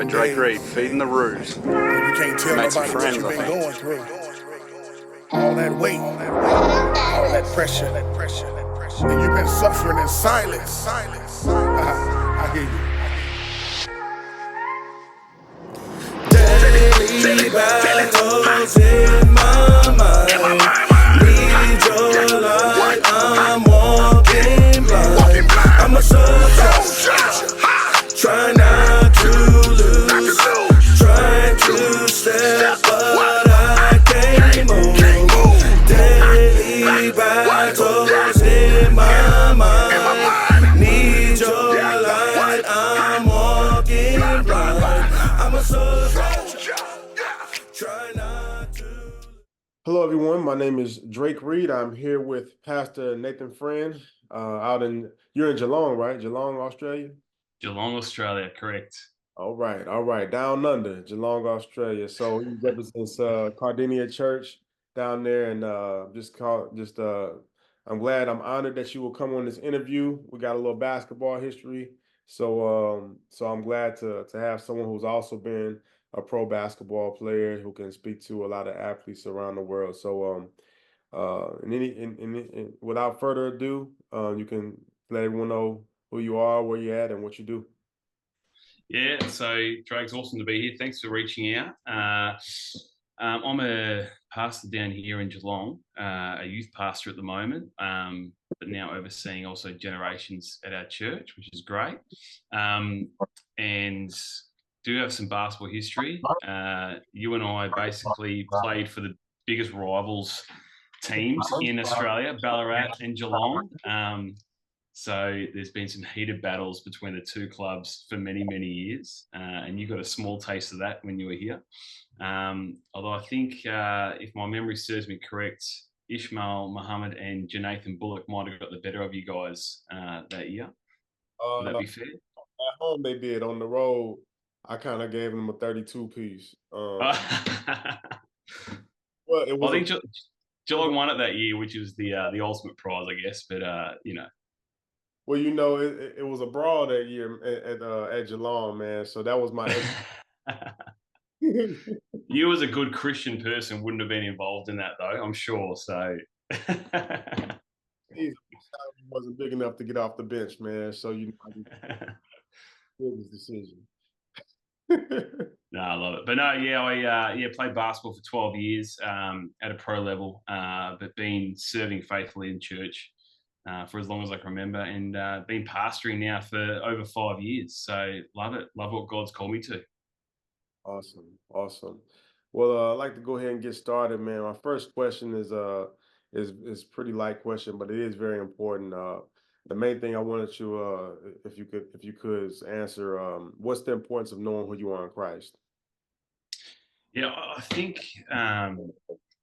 Drake Reed, feeding the roots. You can't tell Made some nobody what friends, you've I been think. going through. All that weight, all that pressure, and you've been suffering in silence. I hear you. Daily battles in my mind. Need your light, I'm walking blind. I'm a soldier, try not to lose. Trying to step, but I can't move. Daily battles in my mind. Need your light, I'm walking blind. I'm a soldier, try not to. Hello, everyone. My name is Drake Reed. I'm here with Pastor Nathan Freind. You're in Geelong, right? Geelong, Australia? Geelong, Australia, correct. All right. Down under, Geelong, Australia. So he represents Cardinia Church down there, and I'm honored that you will come on this interview. We got a little basketball history, so I'm glad to have someone who's also been a pro basketball player who can speak to a lot of athletes around the world. So without further ado, you can let everyone know who you are, where you're at, and what you do. Yeah, so Drake's awesome to be here. Thanks for reaching out. I'm a pastor down here in Geelong, a youth pastor at the moment, but now overseeing also generations at our church, which is great. And do have some basketball history. You and I basically played for the biggest rivals teams in Australia, Ballarat and Geelong. So there's been some heated battles between the two clubs for many, many years, and you got a small taste of that when you were here. Although I think, if my memory serves me correct, Ishmael Muhammad and Janathan Bullock might have got the better of you guys that year. Would that be fair? At home they did. On the road, I kind of gave them a 32 piece. Well, it was I think Geelong won it that year, which was the ultimate prize, I guess. But Well, it was a brawl that year at Geelong, man. So that was my. You as a good Christian person wouldn't have been involved in that, though, I'm sure. So He wasn't big enough to get off the bench, man. So his decision. No, I love it. But no, yeah, I played basketball for 12 years at a pro level, but been serving faithfully in church for as long as I can remember, and been pastoring now for over 5 years. So love it. Love what God's called me to. Awesome. Well, I'd like to go ahead and get started, man. My first question is pretty light question, but it is very important. The main thing I wanted you, if you could, is answer. What's the importance of knowing who you are in Christ? Yeah, I think, and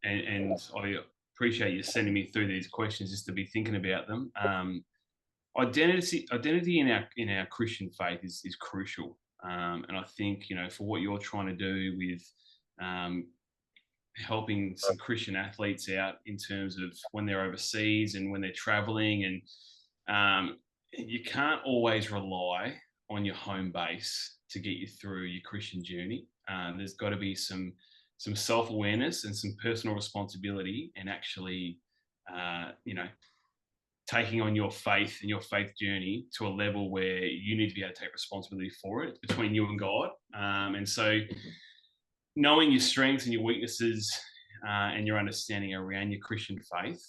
I appreciate you sending me through these questions just to be thinking about them. Identity in our Christian faith is crucial, and I think for what you're trying to do with helping some Christian athletes out in terms of when they're overseas and when they're traveling, and you can't always rely on your home base to get you through your Christian journey. There's got to be some self-awareness and some personal responsibility, and actually, taking on your faith and your faith journey to a level where you need to be able to take responsibility for it. It's between you and God. And so knowing your strengths and your weaknesses and your understanding around your Christian faith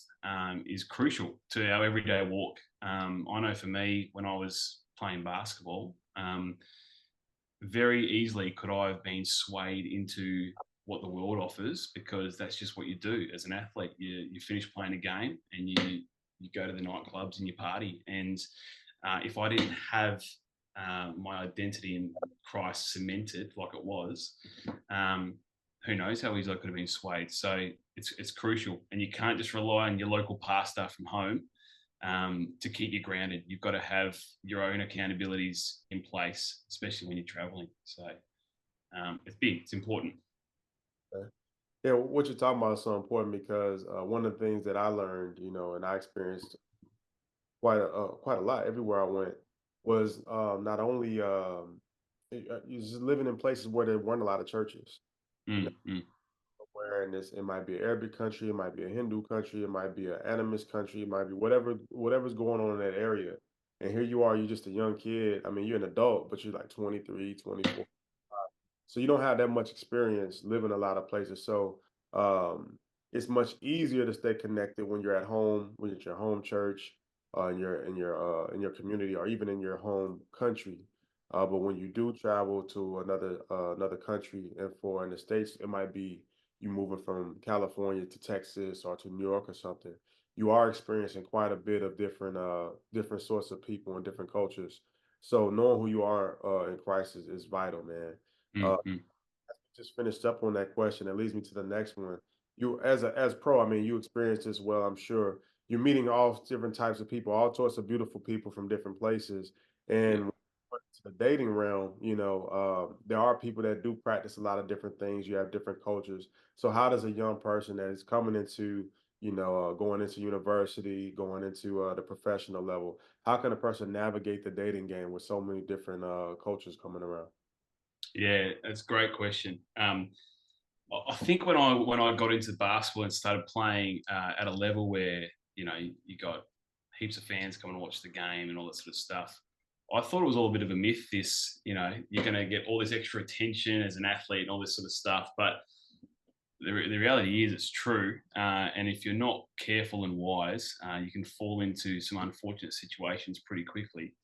is crucial to our everyday walk. I know for me, when I was playing basketball, very easily could I have been swayed into what the world offers, because that's just what you do as an athlete. You finish playing a game and you go to the nightclubs and you party. And if I didn't have my identity in Christ cemented like it was, who knows how easily I could have been swayed. So it's crucial, and you can't just rely on your local pastor from home to keep you grounded. You've got to have your own accountabilities in place, especially when you're traveling. So it's big, it's important. Yeah, what you're talking about is so important, because one of the things that I learned, and I experienced quite a lot everywhere I went, was not only you're just living in places where there weren't a lot of churches. You know, Mm, mm, where in this, it might be an Arabic country, it might be a Hindu country, it might be an animist country, it might be whatever's going on in that area. And here you are, you're just a young kid. I mean, you're an adult, but you're like 23, 24. So you don't have that much experience living a lot of places. So um, it's much easier to stay connected when you're at home, when you're at your home church, in your community, or even in your home country. But when you do travel to another country, and in the States, it might be you moving from California to Texas or to New York or something. You are experiencing quite a bit of different sorts of people and different cultures. So knowing who you are in Christ is vital, man. mm, Uh, mm. just finished up on that question. That leads me to the next one. You as pro, I mean, you experienced this well, I'm sure. You're meeting all different types of people, all sorts of beautiful people from different places. Yeah. And to the dating realm, there are people that do practice a lot of different things. You have different cultures. So how does a young person that is coming into, going into university, going into the professional level, how can a person navigate the dating game with so many different cultures coming around? Yeah, that's a great question. I think when I got into basketball and started playing at a level where you got heaps of fans coming to watch the game and all that sort of stuff, I thought it was all a bit of a myth. This, you're going to get all this extra attention as an athlete and all this sort of stuff, but the reality is it's true. And if you're not careful and wise, you can fall into some unfortunate situations pretty quickly.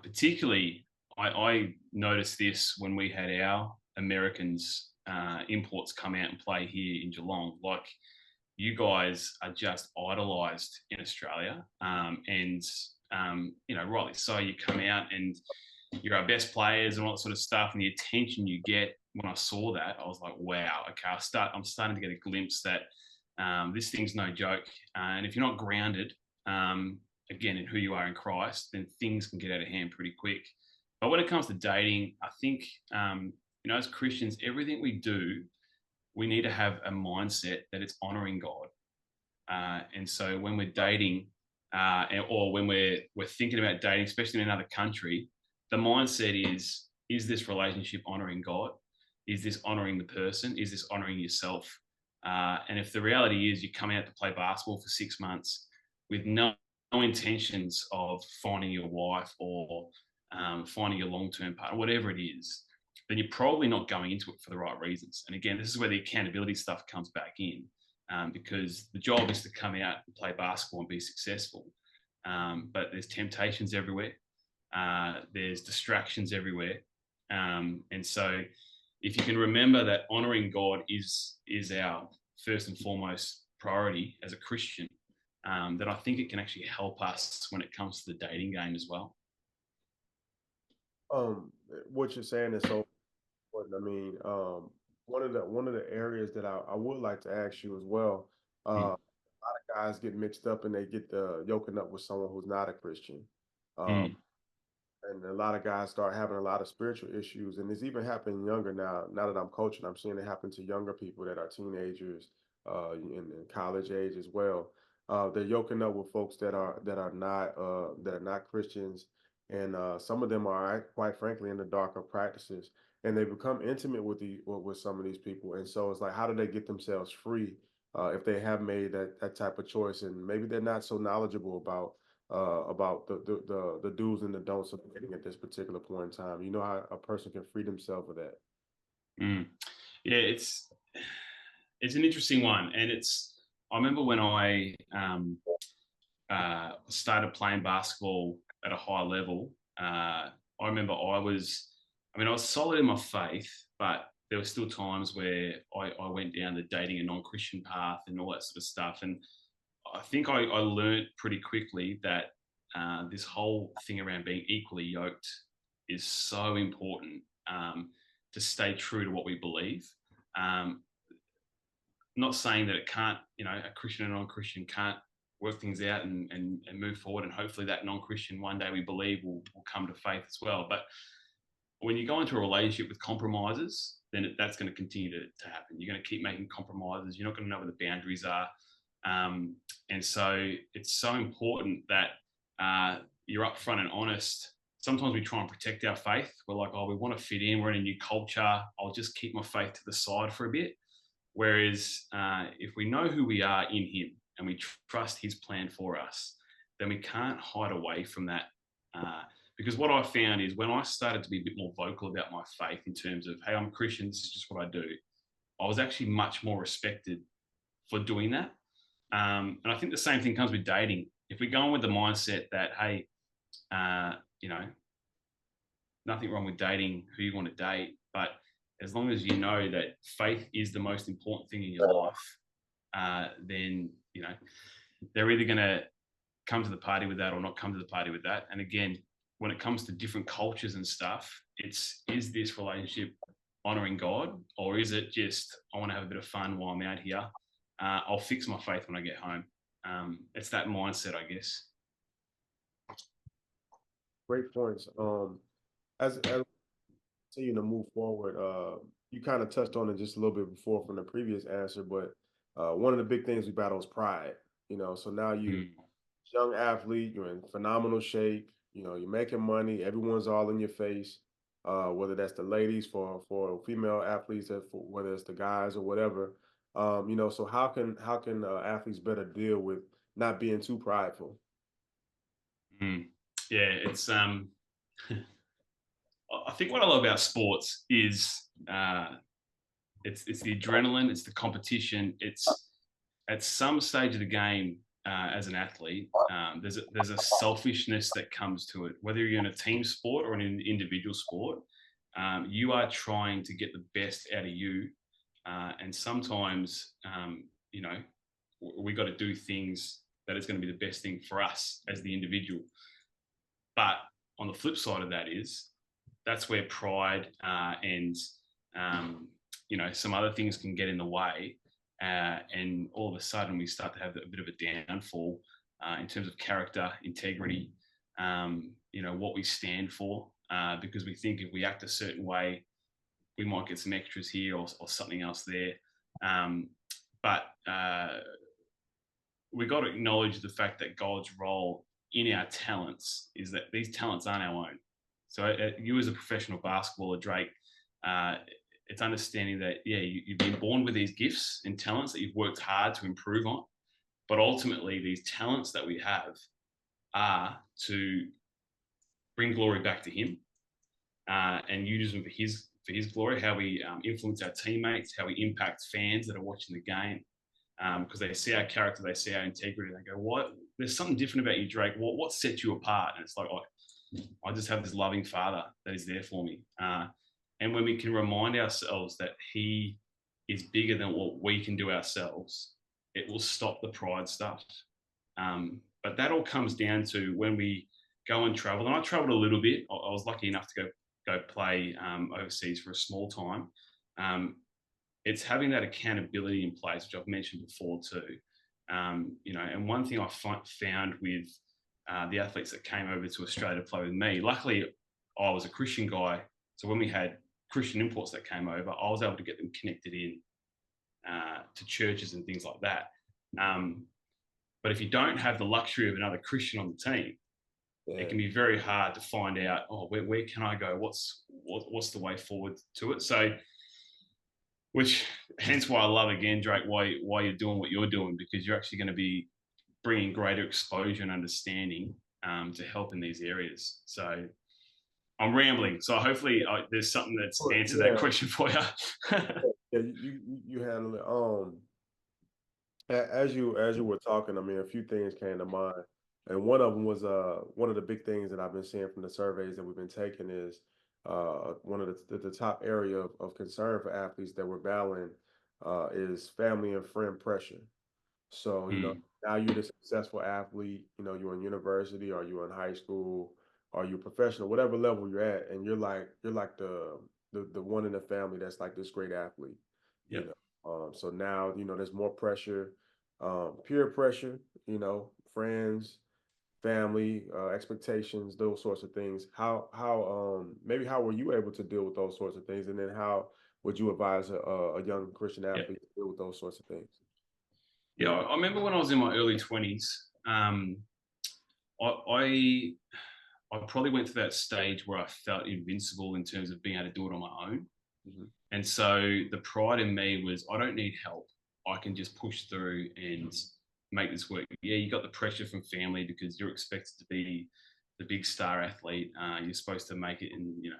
Particularly, I noticed this when we had our Americans imports come out and play here in Geelong. Like, you guys are just idolized in Australia. Rightly so. You come out and you're our best players and all that sort of stuff, and the attention you get. When I saw that, I was like, wow, okay, I'm starting to get a glimpse that this thing's no joke. And if you're not grounded, again, in who you are in Christ, then things can get out of hand pretty quick. But when it comes to dating, I think, as Christians, everything we do, we need to have a mindset that it's honoring God. And so when we're dating, or when we're thinking about dating, especially in another country, the mindset is this relationship honoring God? Is this honoring the person? Is this honoring yourself? And if the reality is you come out to play basketball for 6 months with no intentions of finding your wife or finding your long-term partner, whatever it is, then you're probably not going into it for the right reasons. And again, this is where the accountability stuff comes back in, because the job is to come out and play basketball and be successful. But there's temptations everywhere. There's distractions everywhere. And so if you can remember that honoring God is our first and foremost priority as a Christian, then I think it can actually help us when it comes to the dating game as well. Um, what you're saying is so important. I mean, one of the areas that I would like to ask you as well. Mm, A lot of guys get mixed up and they get yoking up with someone who's not a Christian. Um, mm, and a lot of guys start having a lot of spiritual issues, and it's even happening younger now. Now that I'm coaching, I'm seeing it happen to younger people that are teenagers, in college age as well. They're yoking up with folks that are not Christians, and some of them are, quite frankly, in the darker practices, and they become intimate with some of these people. And so it's like, how do they get themselves free if they have made that type of choice, and maybe they're not so knowledgeable about the do's and the don'ts of dating at this particular point in time. You know how a person can free themselves of that. mm. Yeah, it's an interesting one, and I remember when I started playing basketball at a high level. I remember I was solid in my faith, but there were still times where I went down the dating a non-Christian path and all that sort of stuff. And I think I learned pretty quickly that this whole thing around being equally yoked is so important, to stay true to what we believe. Um, Not saying that it can't, a Christian and non-Christian can't work things out and move forward. And hopefully that non-Christian one day, we believe, will come to faith as well. But when you go into a relationship with compromises, then that's going to continue to happen. You're going to keep making compromises. You're not going to know where the boundaries are. And so it's so important that you're upfront and honest sometimes we try and protect our faith. We're like, oh, we want to fit in. We're in a new culture. I'll just keep my faith to the side for a bit. Whereas if we know who we are in Him and we trust His plan for us, then we can't hide away from that. Because what I found is when I started to be a bit more vocal about my faith in terms of, hey, I'm a Christian, this is just what I do, I was actually much more respected for doing that. And I think the same thing comes with dating. If we go on with the mindset that, hey, you know, nothing wrong with dating who you want to date, but as long as you know that faith is the most important thing in your life, then, you know, they're either going to come to the party with that or not come to the party with that. And again, when it comes to different cultures and stuff, is this relationship honoring God, or is it just, I want to have a bit of fun while I'm out here? I'll fix my faith when I get home. It's that mindset, I guess. Great points. As continue to move forward, you kind of touched on it just a little bit before from the previous answer, but one of the big things we battle is pride. You know, so now you young athlete, you're in phenomenal shape. You know, you're making money. Everyone's all in your face. Whether that's the ladies for female athletes, whether it's the guys or whatever. You know, so how can athletes better deal with not being too prideful? Yeah, it's I think what I love about sports is it's the adrenaline, it's the competition, it's at some stage of the game as an athlete, there's a selfishness that comes to it. Whether you're in a team sport or in an individual sport, you are trying to get the best out of you, and sometimes you know, we got to do things that is going to be the best thing for us as the individual. But on the flip side of that is that's where pride and you know, some other things can get in the way, and all of a sudden we start to have a bit of a downfall in terms of character, integrity, you know, what we stand for, because we think if we act a certain way, we might get some extras here or something else there. But we got to acknowledge the fact that God's role in our talents is that these talents aren't our own. So you as a professional basketballer, Drake, it's understanding that, yeah, you've been born with these gifts and talents that you've worked hard to improve on. But ultimately, these talents that we have are to bring glory back to Him, and use them for His glory, how we influence our teammates, how we impact fans that are watching the game, because they see our character, they see our integrity, and they go, what? There's something different about you, Drake. What sets you apart? And it's like, oh, I just have this loving Father that is there for me. And when we can remind ourselves that He is bigger than what we can do ourselves, it will stop the pride stuff. But that all comes down to when we go and travel. And I traveled a little bit. I was lucky enough to go play overseas for a small time. It's having that accountability in place, which I've mentioned before too. You know, and one thing I found with the athletes that came over to Australia to play with me, luckily I was a Christian guy. So when we had Christian imports that came over, I was able to get them connected in to churches and things like that. But if you don't have the luxury of another Christian on the team, it can be very hard to find out, oh, where can I go? What's the way forward to it? So, which hence why I love, again, Drake, why you're doing what you're doing, because you're actually going to be bringing greater exposure and understanding to help in these areas. So I'm rambling. So hopefully there's something that's answered that question for you. Yeah, you handle it. As you were talking, I mean, a few things came to mind, and one of them was one of the big things that I've been seeing from the surveys that we've been taking is one of the top area of concern for athletes that we're battling is family and friend pressure. So, you know, now you're the successful athlete, you know, you're in university or you're in high school or you're professional, whatever level you're at, and you're like the one in the family that's like this great athlete. Yep. You know, so now, you know, there's more pressure, peer pressure, you know, friends, family, expectations, those sorts of things. Maybe how were you able to deal with those sorts of things, and then how would you advise a young Christian athlete to deal with those sorts of things? Yeah, I remember when I was in my early 20s, I I probably went through that stage where I felt invincible in terms of being able to do it on my own. Mhm. And so the pride in me was, I don't need help. I can just push through and make this work. Yeah, you got the pressure from family because you're expected to be the big star athlete. You're supposed to make it in,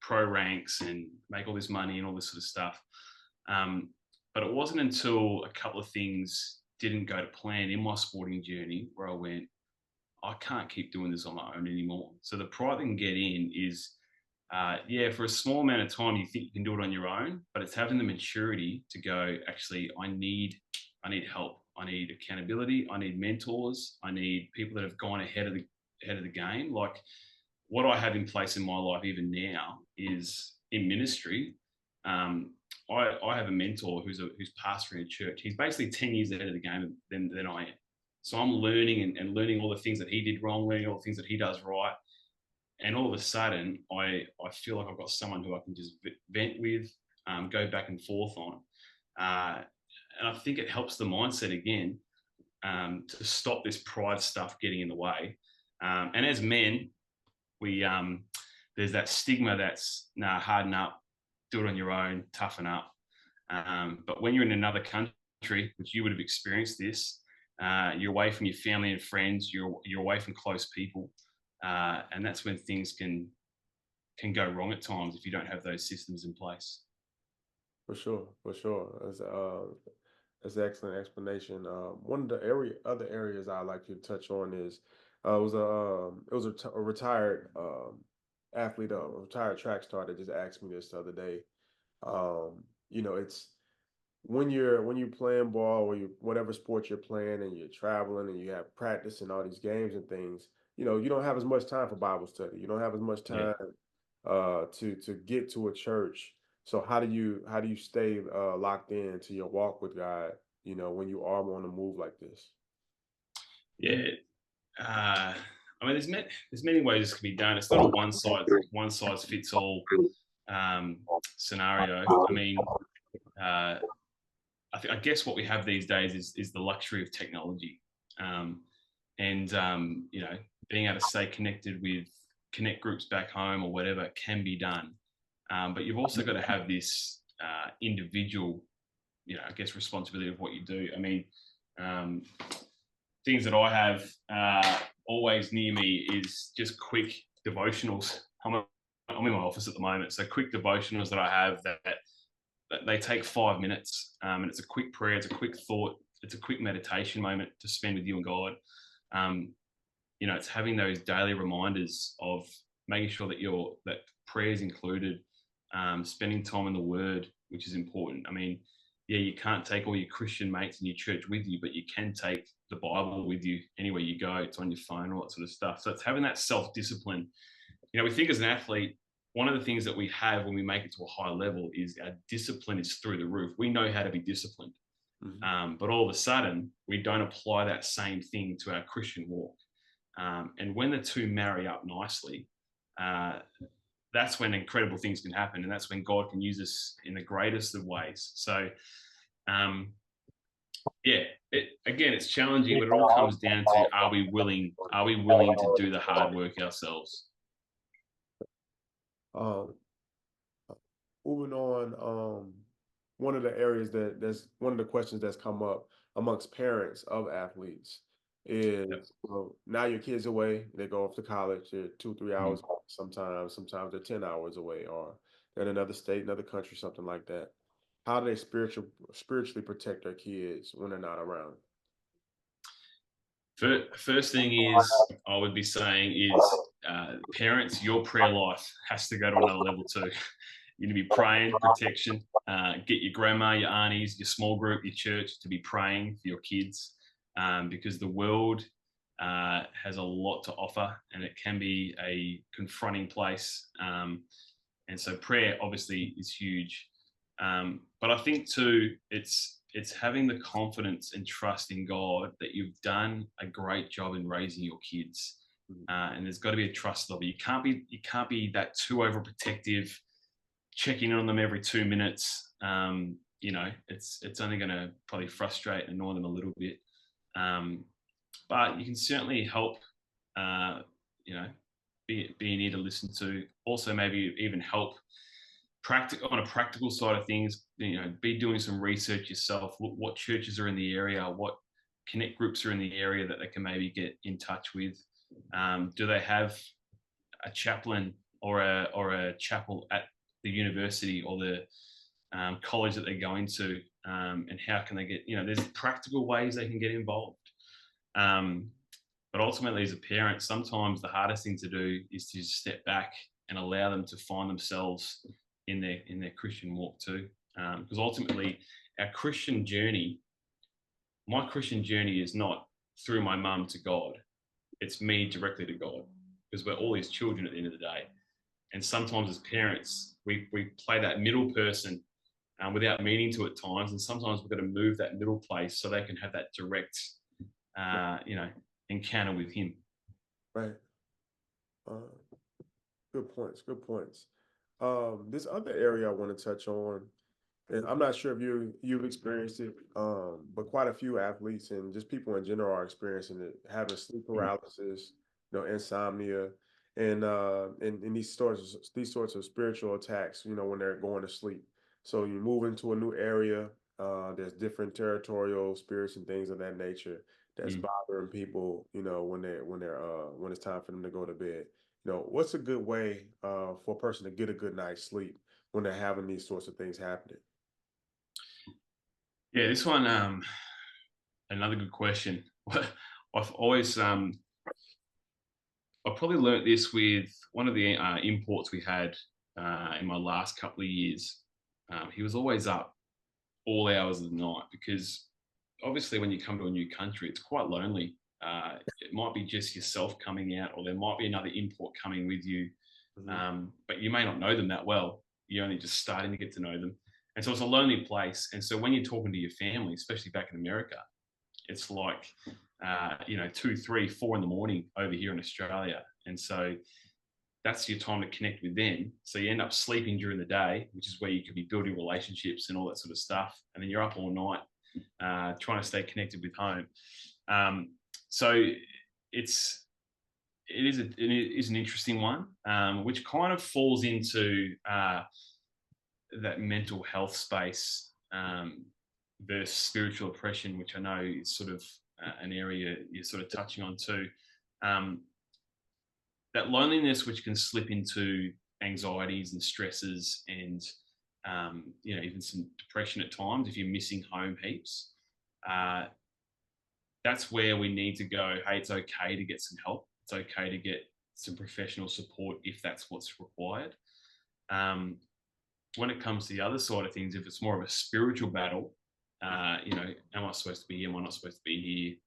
pro ranks and make all this money and all this sort of stuff. Um, but it wasn't until a couple of things didn't go to plan in my sporting journey where I went, I can't keep doing this on my own anymore. So the pride that can get in is, yeah, for a small amount of time, you think you can do it on your own, but it's having the maturity to go, actually, I need help. I need accountability. I need mentors. I need people that have gone ahead of the game. Like what I have in place in my life, even now, is in ministry. I have a mentor who's pastoring a church. He's basically 10 years ahead of the game than I am. So I'm learning and learning all the things that he did wrong, learning all the things that he does right. And all of a sudden, I feel like I've got someone who I can just vent with, go back and forth on. And I think it helps the mindset again to stop this pride stuff getting in the way. And as men, we there's that stigma that's harden up, do it on your own, toughen up. But when you're in another country, which you would have experienced this, you're away from your family and friends, you're away from close people, and that's when things can go wrong at times if you don't have those systems in place. For sure, for sure. That's an excellent explanation. One of the other areas I'd like to touch on is a retired athlete, a retired track star that just asked me this the other day. It's when you're playing ball or whatever sport you're playing and you're traveling and you have practice and all these games and things, you don't have as much time for Bible study. You don't have as much Yeah. time to get to a church. So how do you stay locked in to your walk with God, when you are on the move like this? Yeah. I mean, there's many ways this can be done. It's not a one size fits all scenario. I mean, I guess what we have these days is the luxury of technology, and being able to stay connected with connect groups back home or whatever can be done. But you've also got to have this individual, I guess, responsibility of what you do. I mean, things that I have always near me is just quick devotionals. I'm in my office at the moment, so quick devotionals that I have that they take 5 minutes, and it's a quick prayer, it's a quick thought, it's a quick meditation moment to spend with you and God. It's having those daily reminders of making sure that prayer is included, spending time in the Word, which is important. I mean, yeah, you can't take all your Christian mates in your church with you, but you can take the Bible with you anywhere you go. It's on your phone, all that sort of stuff. So it's having that self-discipline. We think as an athlete, one of the things that we have when we make it to a high level is our discipline is through the roof. We know how to be disciplined. Mhm. But all of a sudden, we don't apply that same thing to our Christian walk. And when the two marry up nicely, that's when incredible things can happen. And that's when God can use us in the greatest of ways. So, again, it's challenging, but it all comes down to, are we willing to do the hard work ourselves? Um, Moving on, one of the areas that's one of the questions that's come up amongst parents of athletes is, Yep. well, now your kids away, they go off to college, they're 2, 3 hours, Mhm. sometimes they're 10 hours away, or they're in another state, another country, something like that. How do they spiritually protect their kids when they're not around? First thing is, I would be saying is, parents, your prayer life has to go to another level too. You need to be praying protection. Get your grandma, your aunties, your small group, your church to be praying for your kids, because the world has a lot to offer, and it can be a confronting place. And so prayer obviously is huge. But I think too, it's having the confidence and trust in God that you've done a great job in raising your kids. And there's got to be a trust level. You can't be that too overprotective, checking in on them every 2 minutes. It's only going to probably frustrate and annoy them a little bit. But you can certainly help, be an ear to listen to. Also, maybe even help on a practical side of things. Be doing some research yourself. Look what churches are in the area, what connect groups are in the area that they can maybe get in touch with. Do they have a chaplain or a chapel at the university or the college that they're going to, and how can they get, there's practical ways they can get involved. But ultimately, as a parent, sometimes the hardest thing to do is to just step back and allow them to find themselves in their Christian walk too. Because ultimately, my Christian journey is not through my mum to God. It's me directly to God, because we're all his children at the end of the day. And sometimes as parents, we play that middle person without meaning to at times. And sometimes we've got to move that middle place so they can have that direct, encounter with him. Right. Good points. Good points. This other area I want to touch on, and I'm not sure if you've experienced it, but quite a few athletes and just people in general are experiencing it, having sleep paralysis, insomnia, and these sorts of spiritual attacks, when they're going to sleep. So you move into a new area, there's different territorial spirits and things of that nature that's bothering people, when it's time for them to go to bed. What's a good way for a person to get a good night's sleep when they're having these sorts of things happening? Yeah, this one, another good question. I've always, I probably learnt this with one of the imports we had in my last couple of years. He was always up all hours of the night, because obviously when you come to a new country, it's quite lonely. It might be just yourself coming out, or there might be another import coming with you, but you may not know them that well. You're only just starting to get to know them. And so it's a lonely place. And so when you're talking to your family, especially back in America, it's like, 2, 3, 4 in the morning over here in Australia. And so that's your time to connect with them. So you end up sleeping during the day, which is where you could be building relationships and all that sort of stuff. And then you're up all night trying to stay connected with home. So it is an interesting one, which kind of falls into that mental health space versus spiritual oppression, which I know is sort of an area you're sort of touching on too. That loneliness, which can slip into anxieties and stresses and, even some depression at times if you're missing home heaps. That's where we need to go, hey, it's okay to get some help. It's okay to get some professional support if that's what's required. When it comes to the other side of things, if it's more of a spiritual battle, am I supposed to be here? Am I not supposed to be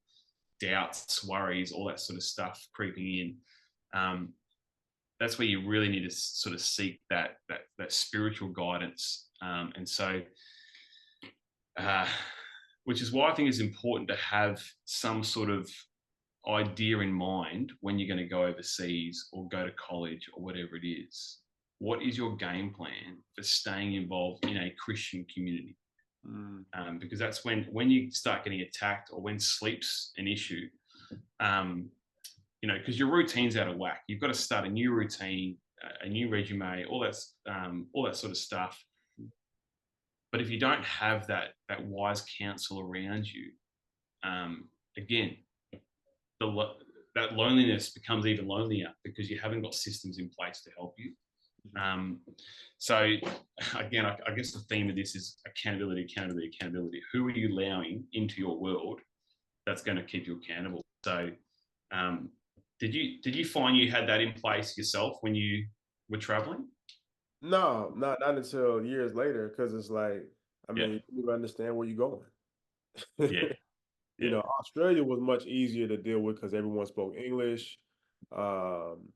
here? Doubts, worries, all that sort of stuff creeping in. That's where you really need to sort of seek that spiritual guidance. And so, which is why I think it's important to have some sort of idea in mind when you're going to go overseas or go to college or whatever it is. What is your game plan for staying involved in a Christian community? Because that's when you start getting attacked or when sleep's an issue, because your routine's out of whack. You've got to start a new routine, a new resume, all that sort of stuff. But if you don't have that wise counsel around you, again, that loneliness becomes even lonelier because you haven't got systems in place to help you. So again, I guess the theme of this is accountability. Who are you allowing into your world that's going to keep you accountable? So did you find you had that in place yourself when you were traveling? No, not until years later, because it's like, you need to understand where you're going. Yeah. Australia was much easier to deal with because everyone spoke English.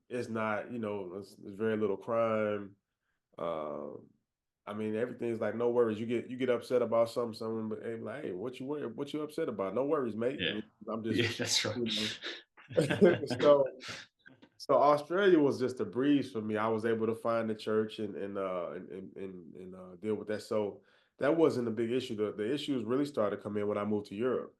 It's not, there's very little crime. Everything's like no worries. You get upset about someone, but hey, like, hey, what you upset about? No worries, mate. Yeah, I'm just, that's right. So Australia was just a breeze for me. I was able to find the church and deal with that. So that wasn't a big issue. The issues really started to come in when I moved to Europe.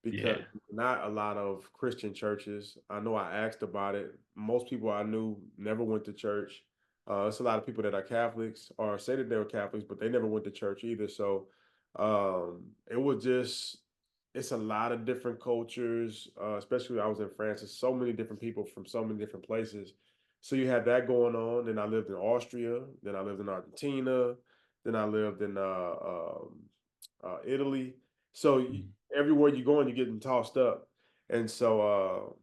because Yeah. not a lot of Christian churches. I know I asked about it. Most people I knew never went to church. It's a lot of people that are Catholics or say that they were Catholics, but they never went to church either. So it was just, it's a lot of different cultures, especially when I was in France. There's so many different people from so many different places. So you had that going on. Then I lived in Austria. Then I lived in Argentina. Then I lived in Italy. So Mm. everywhere you going, you're getting tossed up. And so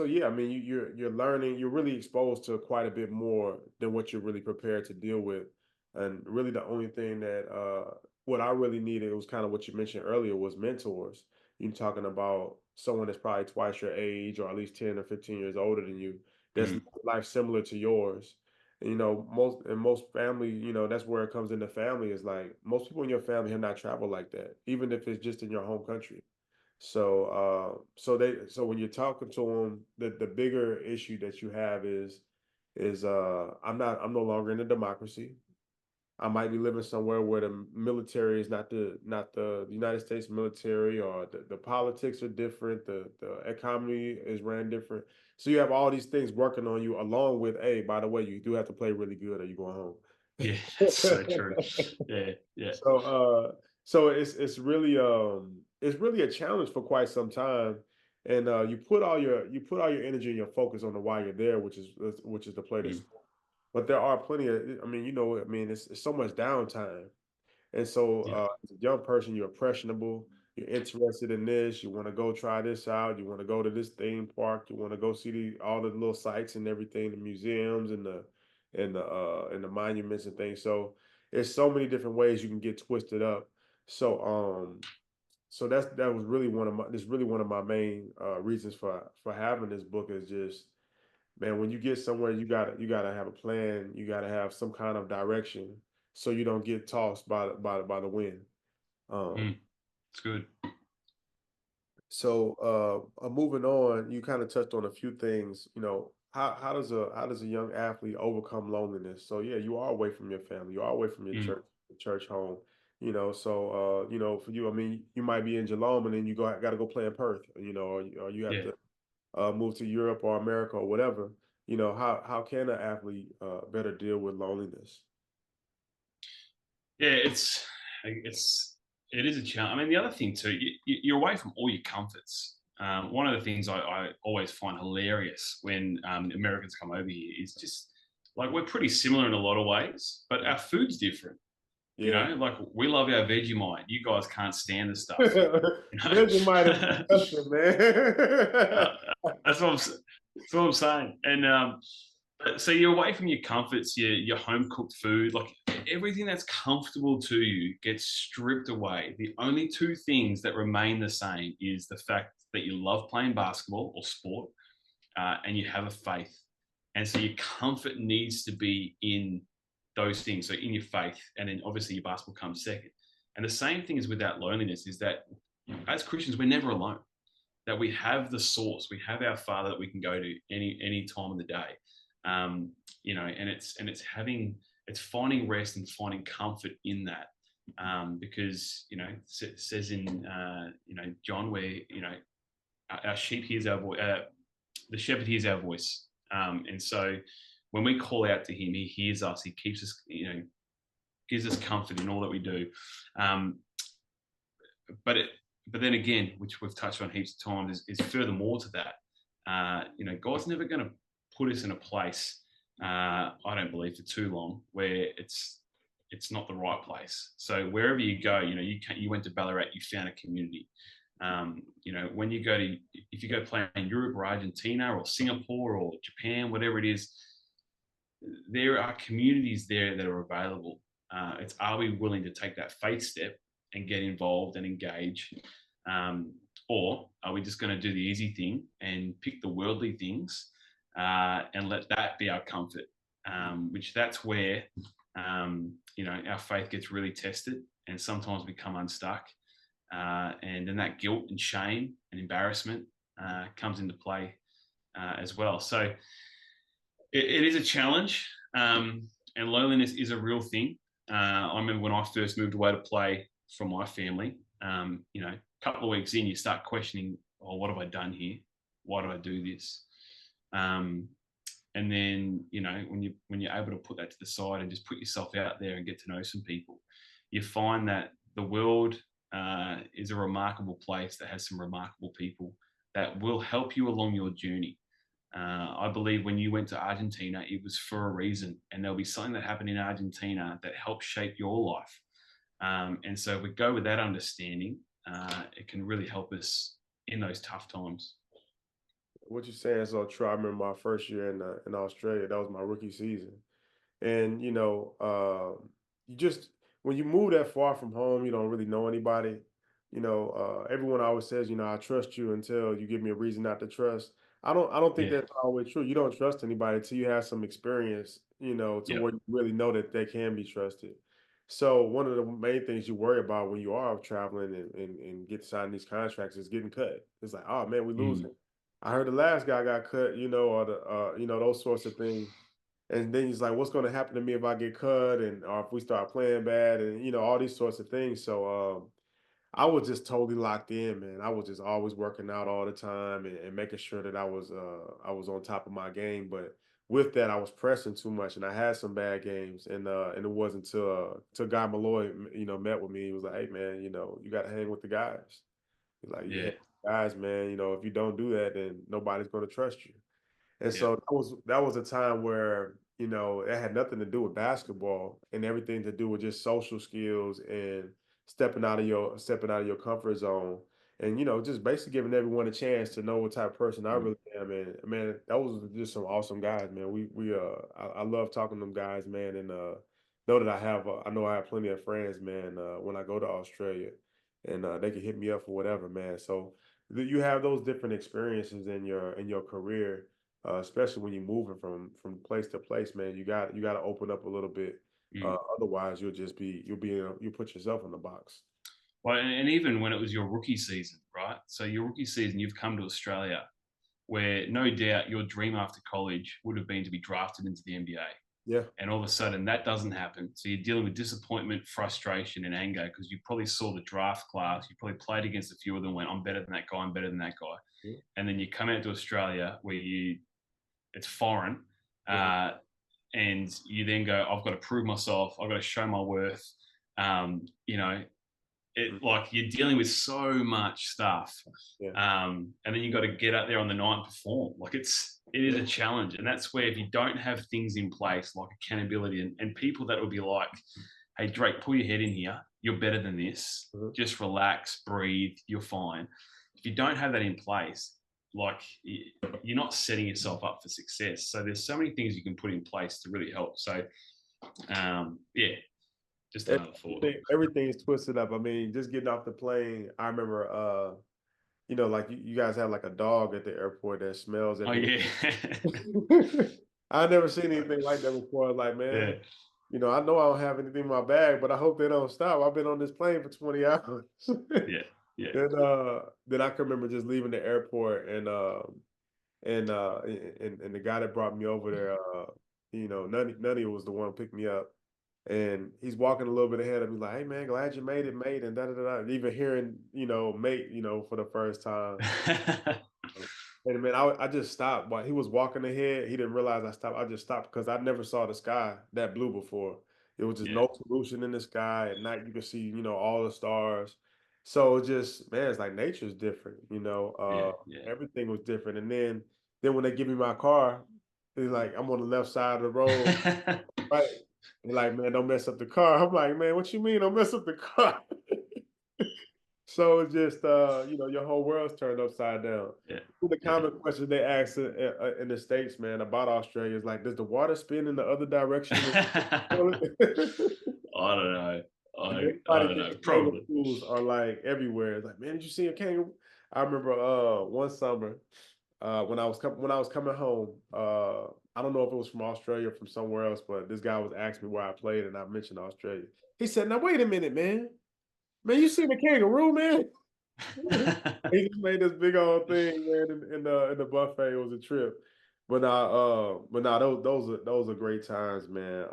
yeah, I mean, you're learning, you're really exposed to quite a bit more than what you're really prepared to deal with. And really, the only thing that what I really needed was kind of what you mentioned earlier was mentors. You're talking about someone that's probably twice your age or at least 10 or 15 years older than you, that's Mm. life similar to yours. And, most family, that's where it comes into family is like most people in your family have not traveled like that, even if it's just in your home country. So when you're talking to them, the bigger issue that you have is I'm no longer in a democracy. I might be living somewhere where the military is not the United States military, or the politics are different, the economy is ran different. So you have all these things working on you, along with, hey, by the way, you do have to play really good or you're going home. Yeah, that's so true. Yeah, yeah. So so it's really a challenge for quite some time. And you put all your energy and your focus on the why you're there, which is to play the Mm. sport. But there are plenty of, I mean, it's so much downtime. And so, Yeah. as a young person, you're impressionable. You're interested in this. You want to go try this out. You want to go to this theme park. You want to go see all the little sites and everything, the museums and the monuments and things. So, there's so many different ways you can get twisted up. So, so that was really one of my main reasons for having this book is just, man, when you get somewhere, you gotta have a plan. You gotta have some kind of direction, so you don't get tossed by the wind. Um, Mm. It's good. moving on, you kind of touched on a few things. How does a young athlete overcome loneliness? So yeah, you are away from your family, you are away from your Mm. church home. For you, I mean, you might be in Geelong and then you got to go play in Perth. Or you have Yeah. to move to Europe or America or whatever. How can an athlete better deal with loneliness? Yeah, it is a challenge. I mean, the other thing too, you're away from all your comforts. One of the things I always find hilarious when Americans come over here is just like we're pretty similar in a lot of ways, but our food's different. You Yeah. know, like we love our Vegemite. You guys can't stand the stuff. You Vegemite is know, disgusting, man. uh, that's what I'm saying. And so you're away from your comforts, your home cooked food, like everything that's comfortable to you gets stripped away. The only two things that remain the same is the fact that you love playing basketball or sport, and you have a faith. And so your comfort needs to be in those things. So in your faith, and then obviously your basketball comes second. And the same thing is with that loneliness is that as Christians, we're never alone. That we have the source, we have our Father that we can go to any time of the day. And it's finding rest and finding comfort in that. Because it says in John where our sheep hears our voice, the shepherd hears our voice, and so when we call out to him, he hears us. He keeps us, gives us comfort in all that we do. Um, but it, but then again, which we've touched on heaps of times, is furthermore to that. God's never going to put us in a place. I don't believe for too long where it's not the right place. So wherever you go, you went to Ballarat, you found a community. When you go to, if you go play in Europe or Argentina or Singapore or Japan, whatever it is, there are communities there that are available. It's, are we willing to take that faith step and get involved and engage? Or are we just going to do the easy thing and pick the worldly things and let that be our comfort? Which that's where, our faith gets really tested and sometimes we come unstuck. And then that guilt and shame and embarrassment comes into play as well. So it is a challenge, and loneliness is a real thing. I remember when I first moved away to play from my family, couple of weeks in, you start questioning, oh, what have I done here? Why do I do this? And then, you know, when you're able to put that to the side and just put yourself out there and get to know some people, you find that the world is a remarkable place that has some remarkable people that will help you along your journey. I believe when you went to Argentina, it was for a reason, and there'll be something that happened in Argentina that helped shape your life. And so if we go with that understanding, it can really help us in those tough times. What you're saying is so true. I remember my first year in Australia. That was my rookie season. And you just when you move that far from home, you don't really know anybody. Everyone always says, I trust you until you give me a reason not to trust. I don't think Yeah. that's always true. You don't trust anybody until you have some experience, to Yep. where you really know that they can be trusted. So one of the main things you worry about when you are traveling and get signed these contracts is getting cut. It's like, oh man, we Mm, losing. I heard the last guy got cut, or those sorts of things. And then he's like, what's going to happen to me if I get cut and or if we start playing bad and all these sorts of things. So I was just totally locked in, man. I was just always working out all the time and making sure that I was on top of my game. But with that, I was pressing too much and I had some bad games. And it wasn't till Guy Malloy, met with me. He was like, hey man, you got to hang with the guys. He's like, you hang yeah. with the guys, man. If you don't do that, then nobody's going to trust you. And Yeah. so that was a time where, it had nothing to do with basketball and everything to do with just social skills and stepping out of your comfort zone. And, just basically giving everyone a chance to know what type of person I Mm, really am. And man, that was just some awesome guys, man. I love talking to them guys, man, and I know I have plenty of friends, man, when I go to Australia and they can hit me up for whatever, man. So you have those different experiences in your career, especially when you're moving from place to place, man. You got to open up a little bit. mm. Otherwise, you'll put yourself in the box. Well, and even when it was your rookie season, right? So your rookie season, you've come to Australia, where no doubt your dream after college would have been to be drafted into the NBA. Yeah, And all of a sudden, that doesn't happen. So you're dealing with disappointment, frustration, and anger because you probably saw the draft class. You probably played against a few of them, went, I'm better than that guy, I'm better than that guy. yeah, And then you come out to Australia where it's foreign. yeah, Uh, and you then go, I've got to prove myself. I've got to show my worth. You know, mm, like you're dealing with so much stuff, yeah, and then you got to get out there on the night and perform. Like it is yeah, a challenge, and that's where if you don't have things in place like accountability and people that will be like, "Hey Drake, pull your head in here. You're better than this. mhm. Just relax, breathe. You're fine." If you don't have that in place, like you're not setting yourself up for success. So there's so many things you can put in place to really help. So yeah, just another thought. Everything is twisted up. I mean, just getting off the plane. I remember, like you guys have like a dog at the airport that smells Oh everything. yeah, I never seen anything like that before. Like, yeah, man, I know I don't have anything in my bag, but I hope they don't stop. I've been on this plane for 20 hours. yeah, yeah. Then I can remember just leaving the airport and the guy that brought me over there, Nunny was the one who picked me up. And he's walking a little bit ahead of me, like, hey man, glad you made it, mate, and da da da. And even hearing, mate, for the first time. And man, I just stopped while he was walking ahead. He didn't realize I stopped. I just stopped because I never saw the sky that blue before. It was just Yeah, no pollution in the sky. At night, you could see, all the stars. So it just, man, it's like nature's different. yeah, yeah. Everything was different. And then when they give me my car, it's like I'm on the left side of the road, right? They're like, man, don't mess up the car. I'm like, man, what you mean don't mess up the car? So it's just, your whole world's turned upside down. Yeah, The yeah. common question they ask in the States, man, about Australia is like, does the water spin in the other direction? I don't know. I Everybody don't thinks know. Probably. kangaroos are like everywhere. It's like, man, did you see a kangaroo? I remember one summer when I was coming home. I don't know if it was from Australia or from somewhere else, but this guy was asking me where I played, and I mentioned Australia. He said, "Now wait a minute, man. Man, you seen a kangaroo, man?" He just made this big old thing, man, in the buffet. It was a trip. But those are great times, man.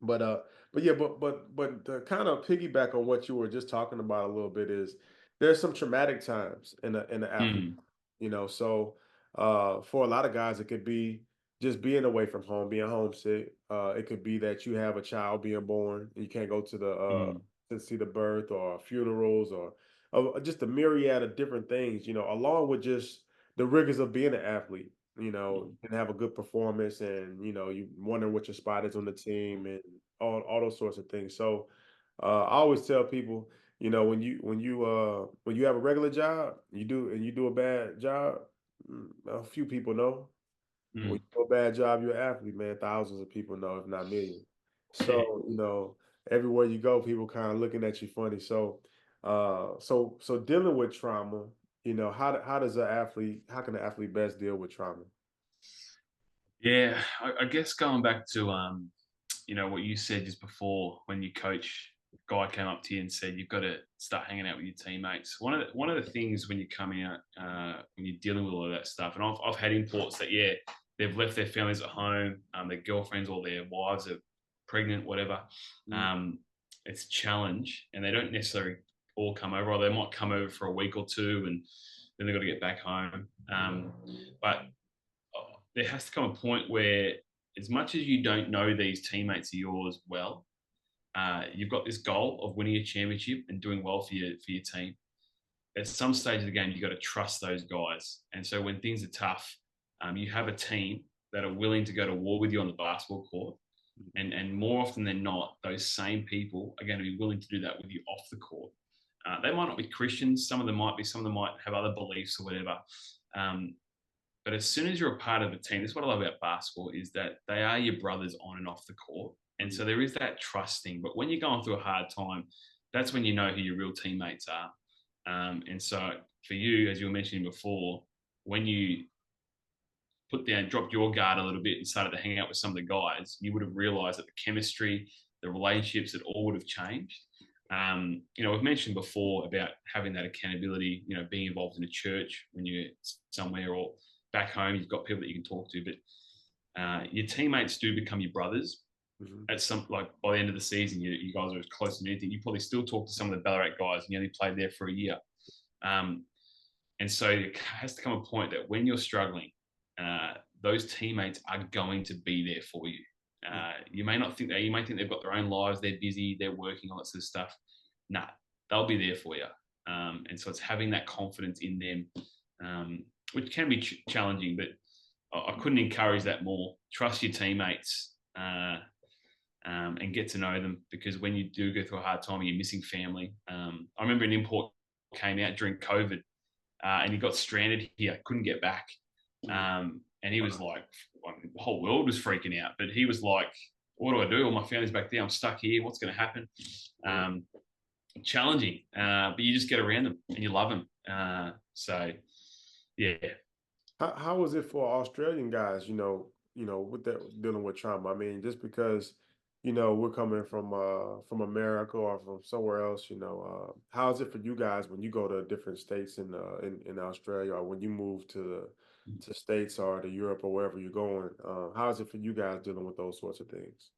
But but yeah, but to kind of piggyback on what you were just talking about a little bit is there's some traumatic times in the athlete, Mm, so for a lot of guys it could be just being away from home, being homesick. It could be that you have a child being born and you can't go mm, to see the birth or funerals or just a myriad of different things, along with just the rigors of being an athlete. And have a good performance, and you wonder what your spot is on the team, and all those sorts of things. So I always tell people, when you have a regular job, you do a bad job, a few people know. When mm. you do a bad job, you're an athlete, man. Thousands of people know, if not millions. Yeah. So, everywhere you go, people kind of looking at you funny. So, so dealing with trauma, how can an athlete best deal with trauma? Yeah, I guess going back to what you said just before when your coach guy came up to you and said you've got to start hanging out with your teammates. One of the things when you're coming out, when you're dealing with all of that stuff, and I've had imports that they've left their families at home, their girlfriends or their wives are pregnant, whatever. Mm, Um, it's a challenge, and they don't necessarily all come over, or they might come over for a week or two, and then they've got to get back home. But there has to come a point where, as much as you don't know these teammates of yours well, you've got this goal of winning a championship and doing well for your team. At some stage of the game, you've got to trust those guys. And so when things are tough, you have a team that are willing to go to war with you on the basketball court. And more often than not, those same people are going to be willing to do that with you off the court. They might not be Christians. Some of them might be. Some of them might have other beliefs or whatever. Um, but as soon as you're a part of a team, that's what I love about basketball is that they are your brothers on and off the court. And mm, so there is that trust thing. But when you're going through a hard time, that's when you know who your real teammates are. And so for you, as you were mentioning before, when you dropped your guard a little bit and started to hang out with some of the guys, you would have realized that the chemistry, the relationships, it all would have changed. We've mentioned before about having that accountability, being involved in a church when you're somewhere or back home, you've got people that you can talk to, but your teammates do become your brothers. mhm, At some, like by the end of the season, you guys are as close as anything. You probably still talk to some of the Ballarat guys, and you only played there for a year. Um, and so it has to come a point that when you're struggling, uh, those teammates are going to be there for you. mm, You may not think that. You may think they've got their own lives, they're busy, they're working, all that sort of stuff. Nah, they'll be there for you. And so it's having that confidence in them, which can be challenging, but I couldn't encourage that more. Trust your teammates and get to know them, because when you do go through a hard time and you're missing family, I remember an import came out during COVID and he got stranded here, couldn't get back. mm. And he was like, the whole world was freaking out, but he was like, what do I do? All my family's back there. I'm stuck here. What's going to happen? Um, Challenging, but you just get around them and you love them. So, yeah. How was it for Australian guys, with that dealing with trauma? I mean, just because, we're coming from America or from somewhere else, how is it for you guys when you go to different states in Australia, or when you move to states or to Europe or wherever you're going? How is it for you guys dealing with those sorts of things?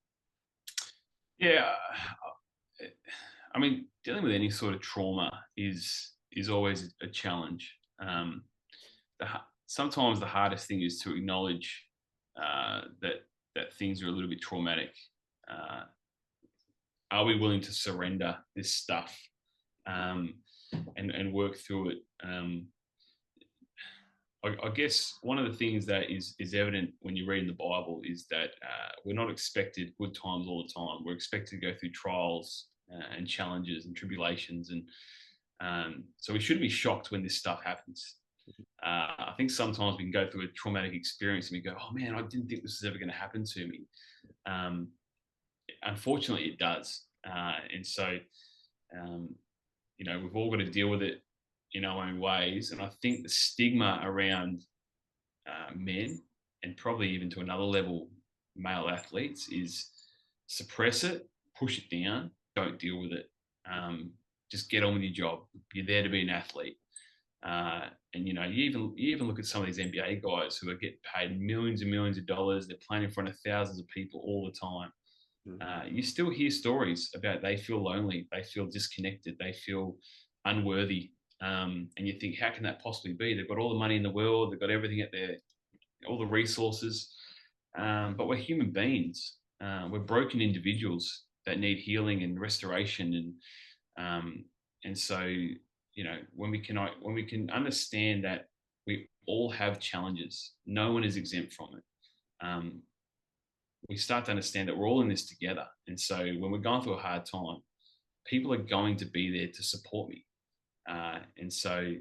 Yeah. I mean, dealing with any sort of trauma is always a challenge. The, Sometimes the hardest thing is to acknowledge that things are a little bit traumatic. Uh, are we willing to surrender this stuff um, and work through it? I guess one of the things that is evident when you read in the Bible is that we're not expected good times all the time. We're expected to go through trials and challenges and tribulations, and so we shouldn't be shocked when this stuff happens. I think sometimes we can go through a traumatic experience and we go, "Oh man, I didn't think this was ever going to happen to me." Um, Unfortunately, it does, and so um, we've all got to deal with it in our own ways. And I think the stigma around men, and probably even to another level, male athletes, is suppress it, push it down, don't deal with it. Just get on with your job. You're there to be an athlete. And you even look at some of these NBA guys who are getting paid millions and millions of dollars. They're playing in front of thousands of people all the time. you still hear stories about they feel lonely, they feel disconnected, they feel unworthy. And you think, how can that possibly be? They've got all the money in the world, they've got everything at their, all the resources, but we're human beings. We're broken individuals that need healing and restoration, and so when we can understand that we all have challenges, no one is exempt from it. We start to understand that we're all in this together, and so when we're going through a hard time, people are going to be there to support me, and so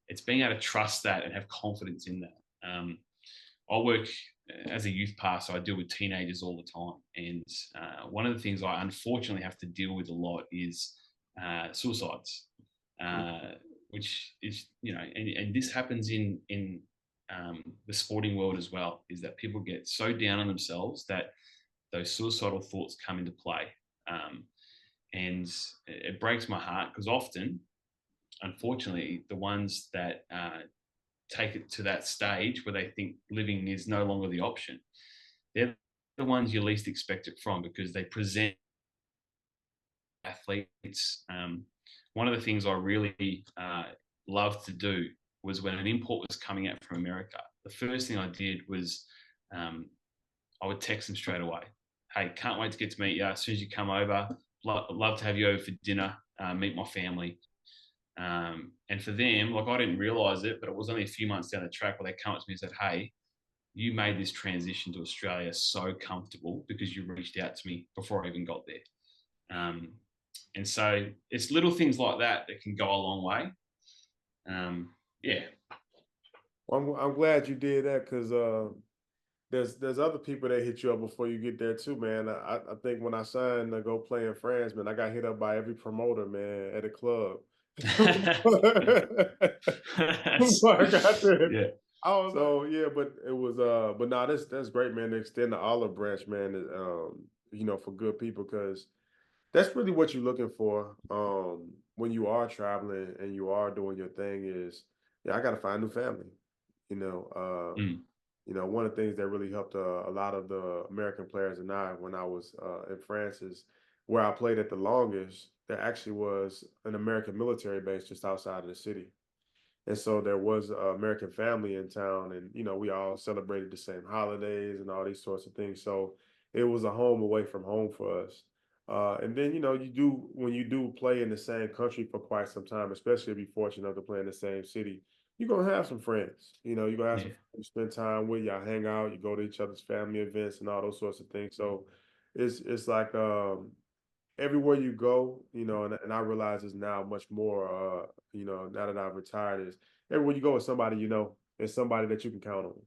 it's being able to trust that and have confidence in that. I work as a youth pastor. I deal with teenagers all the time, and one of the things I unfortunately have to deal with a lot is suicides, which is and this happens in the sporting world as well. Is that people get so down on themselves that those suicidal thoughts come into play, and it breaks my heart because often, unfortunately, the ones that take it to that stage where they think living is no longer the option, they're the ones you least expect it from because they present athletes. One of the things I really loved to do was when an import was coming out from America, the first thing I did was I would text them straight away. Hey, can't wait to get to meet you. As soon as you come over, love to have you over for dinner, meet my family. And for them, like I didn't realize it, but it was only a few months down the track where they come up to me and said, hey, you made this transition to Australia so comfortable because you reached out to me before I even got there. And so it's little things like that that can go a long way. Yeah. Well, I'm glad you did that because there's other people that hit you up before you get there too, man. I think when I signed to go play in France, man, I got hit up by every promoter, man, at a club. Before I got there. Yeah. So yeah, but it was but no, that's great, man, to extend the olive branch, man, for good people, because that's really what you're looking for when you are traveling and you are doing your thing is, yeah, I got to find a new family. One of the things that really helped a lot of the American players and I when I was in France is where I played at the longest. There actually was an American military base just outside of the city. And so there was an American family in town, and we all celebrated the same holidays and all these sorts of things. So it was a home away from home for us. And then when you do play in the same country for quite some time, especially if you're fortunate enough to play in the same city, you're gonna have some friends. You're gonna have some friends you spend time with, y'all hang out, you go to each other's family events and all those sorts of things. So it's like everywhere you go, and I realize it's now much more, now that I've retired, is everywhere you go with somebody, it's somebody that you can count on.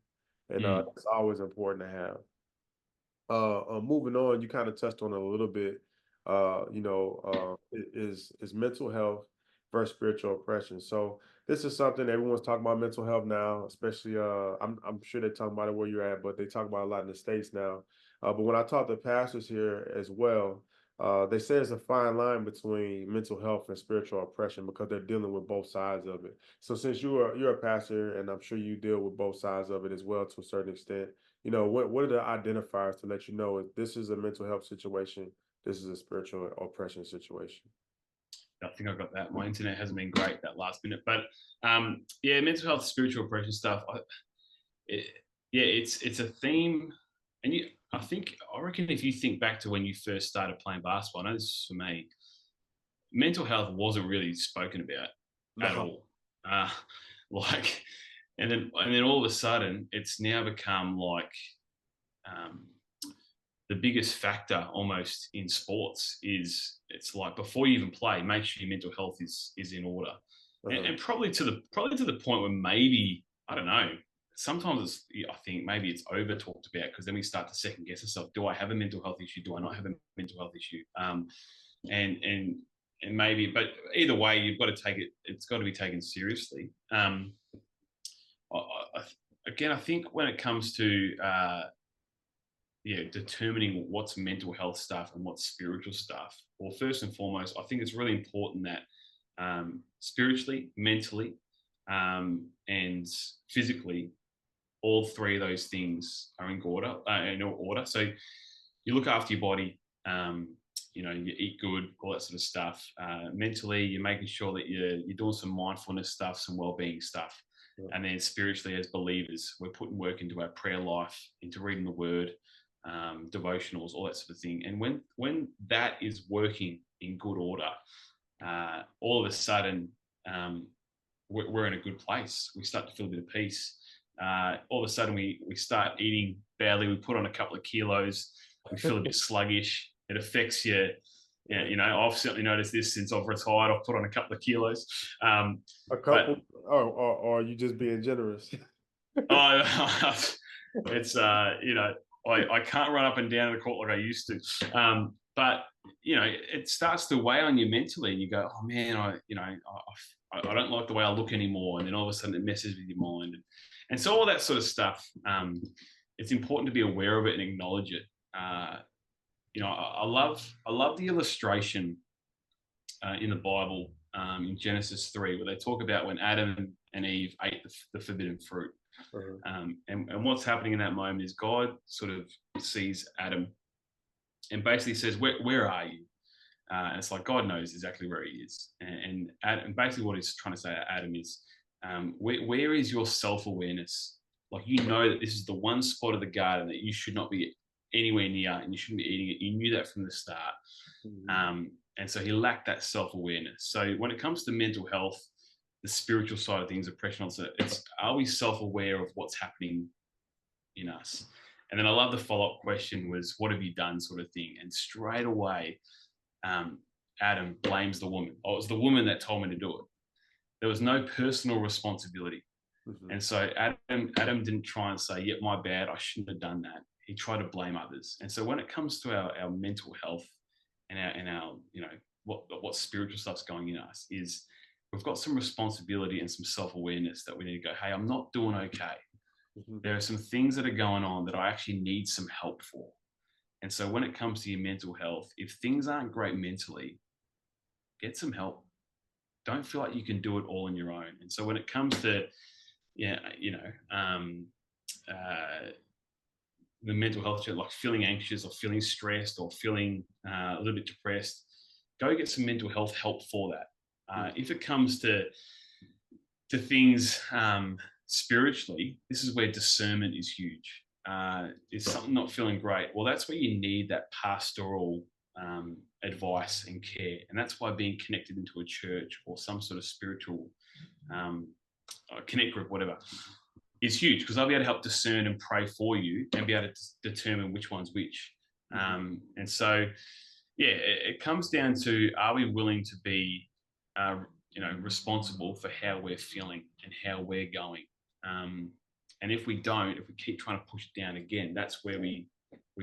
And that's always important to have. Moving on, you kind of touched on it a little bit, is mental health versus spiritual oppression. So this is something everyone's talking about mental health now, especially, I'm sure they're talking about it where you're at, but they talk about it a lot in the States now. But when I talk to pastors here as well, they say there's a fine line between mental health and spiritual oppression because they're dealing with both sides of it. So since you're a pastor, and I'm sure you deal with both sides of it as well to a certain extent, what are the identifiers to let you know if this is a mental health situation, this is a spiritual oppression situation? I think I got that. My internet hasn't been great that last minute, but yeah, mental health, spiritual oppression stuff. It's a theme, and I reckon if you think back to when you first started playing basketball, I know this is for me, mental health wasn't really spoken about at all. And then all of a sudden, it's now become like the biggest factor almost in sports. It's like before you even play, make sure your mental health is in order, and probably to the point where maybe, I don't know, sometimes I think maybe it's over talked about because then we start to second guess ourselves. Do I have a mental health issue? Do I not have a mental health issue? And maybe, but either way, you've got to take it. It's got to be taken seriously. Again, I think when it comes to determining what's mental health stuff and what's spiritual stuff, well, first and foremost, I think it's really important that spiritually, mentally, and physically, all three of those things are in order. So you look after your body, You know, you eat good, all that sort of stuff. Mentally, you're making sure that you're doing some mindfulness stuff, some well-being stuff. Yeah. And then spiritually, as believers, we're putting work into our prayer life, into reading the word, devotionals, all that sort of thing. And when that is working in good order, all of a sudden, we're in a good place. We start to feel a bit of peace. All of a sudden, we start eating badly. We put on a couple of kilos. We feel a bit sluggish. It affects you. Yeah, you know, I've certainly noticed this since I've retired. I've put on a couple of kilos. A couple, or are you just being generous? It's you know, I can't run up and down the court like I used to. But you know, it starts to weigh on you mentally, and you go, "Oh man, I don't like the way I look anymore." And then all of a sudden, it messes with your mind, and so all that sort of stuff. It's important to be aware of it and acknowledge it. You know, I love the illustration in the Bible in Genesis 3, where they talk about when Adam and Eve ate the forbidden fruit. And what's happening in that moment is God sort of sees Adam and basically says, where are you? And it's like God knows exactly where he is. And basically what he's trying to say to Adam is, where is your self-awareness? Like, you know that this is the one spot of the garden that you should not be anywhere near, and you shouldn't be eating it. You knew that from the start. And so he lacked that self-awareness. So when it comes to mental health, the spiritual side of things, oppression, it's are we self-aware of what's happening in us? And then I love the follow-up question was, what have you done, sort of thing? And straight away, Adam blames the woman. Oh, it was the woman that told me to do it. There was no personal responsibility. And so Adam didn't try and say, "Yep, my bad, I shouldn't have done that." He tried to blame others. And so when it comes to our mental health and our you know, what spiritual stuff's going in us, is we've got some responsibility and some self-awareness that we need to go, hey, I'm not doing okay. There are some things that are going on that I actually need some help for. And so when it comes to your mental health, if things aren't great mentally, get some help. Don't feel like you can do it all on your own. And so when it comes to, the mental health, like feeling anxious or feeling stressed or feeling a little bit depressed, go get some mental health help for that. If it comes to things spiritually, this is where discernment is huge. Is something not feeling great? Well, that's where you need that pastoral advice and care. And that's why being connected into a church or some sort of spiritual connect group, whatever, is huge, because I'll be able to help discern and pray for you and be able to determine which one's which. And so, yeah, it comes down to, are we willing to be, responsible for how we're feeling and how we're going? And if we don't, if we keep trying to push it down again, that's where we